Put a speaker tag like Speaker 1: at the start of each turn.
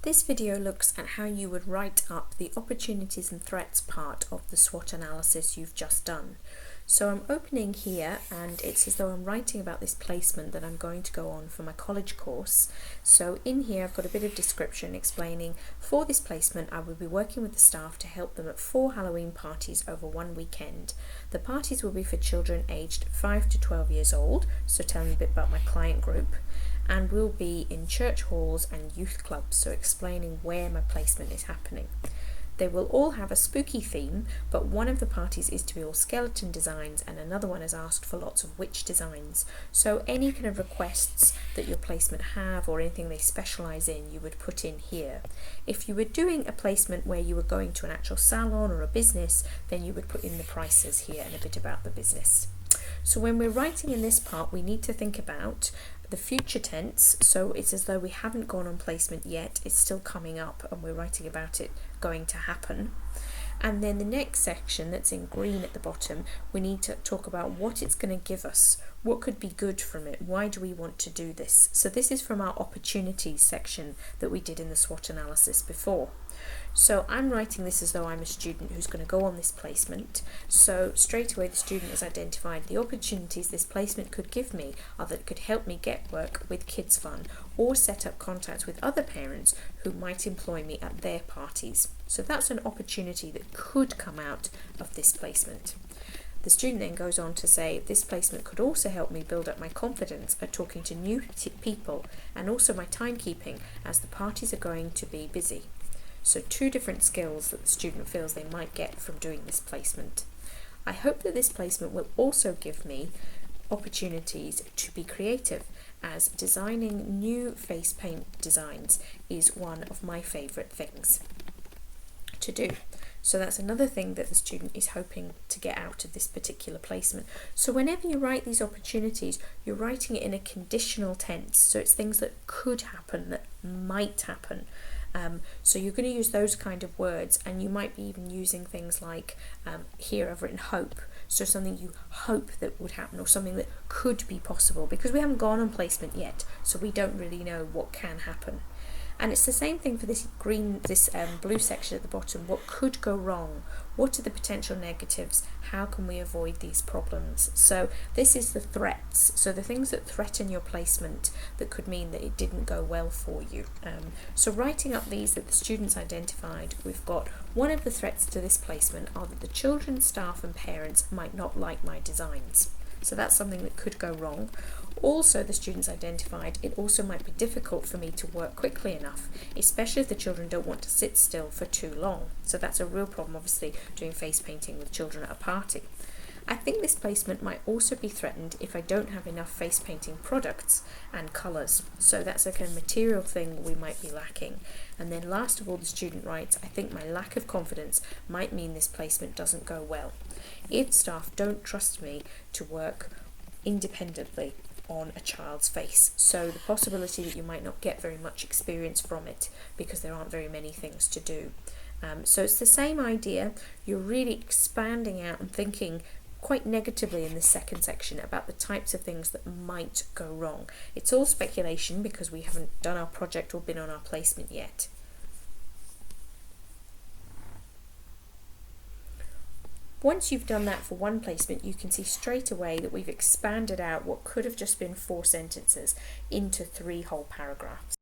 Speaker 1: This video looks at how you would write up the opportunities and threats part of the SWOT analysis you've just done. So I'm opening here and it's as though I'm writing about this placement that I'm going to go on for my college course. So in here I've got a bit of description explaining for this placement I will be working with the staff to help them at 4 Halloween parties over one weekend. The parties will be for children aged 5 to 12 years old, so tell me a bit about my client group, and will be in church halls and youth clubs, so explaining where my placement is happening. They will all have a spooky theme, but one of the parties is to be all skeleton designs and another one has asked for lots of witch designs. So any kind of requests that your placement have or anything they specialise in, you would put in here. If you were doing a placement where you were going to an actual salon or a business, then you would put in the prices here and a bit about the business. So when we're writing in this part, we need to think about the future tense, so it's as though we haven't gone on placement yet, it's still coming up and we're writing about it going to happen. And then the next section that's in green at the bottom, we need to talk about what it's going to give us, what could be good from it, why do we want to do this. So this is from our opportunities section that we did in the SWOT analysis before. So I'm writing this as though I'm a student who's going to go on this placement. So straight away the student has identified the opportunities this placement could give me are that it could help me get work with Kids Fun or set up contacts with other parents who might employ me at their parties. So that's an opportunity that could come out of this placement. The student then goes on to say this placement could also help me build up my confidence at talking to new people and also my timekeeping as the parties are going to be busy. So two different skills that the student feels they might get from doing this placement. I hope that this placement will also give me opportunities to be creative, as designing new face paint designs is one of my favourite things to do. So that's another thing that the student is hoping to get out of this particular placement. So whenever you write these opportunities, you're writing it in a conditional tense. So it's things that could happen, that might happen. So you're going to use those kind of words, and you might be even using things like, here I've written hope. So something you hope that would happen, or something that could be possible, because we haven't gone on placement yet, so we don't really know what can happen. And it's the same thing for this blue section at the bottom. What could go wrong? What are the potential negatives? How can we avoid these problems? So this is the threats. So the things that threaten your placement that could mean that it didn't go well for you. So writing up these that the students identified, we've got one of the threats to this placement are that the children, staff and parents might not like my designs. So that's something that could go wrong. Also, the students identified it also might be difficult for me to work quickly enough, especially if the children don't want to sit still for too long. So that's a real problem, obviously, doing face painting with children at a party. I think this placement might also be threatened if I don't have enough face painting products and colours. So that's a kind of material thing we might be lacking. And then last of all, the student writes, I think my lack of confidence might mean this placement doesn't go well. If staff don't trust me to work independently on a child's face. So the possibility that you might not get very much experience from it because there aren't very many things to do. So it's the same idea. You're really expanding out and thinking quite negatively in this second section about the types of things that might go wrong. It's all speculation because we haven't done our project or been on our placement yet. Once you've done that for one placement, you can see straight away that we've expanded out what could have just been 4 sentences into 3 whole paragraphs.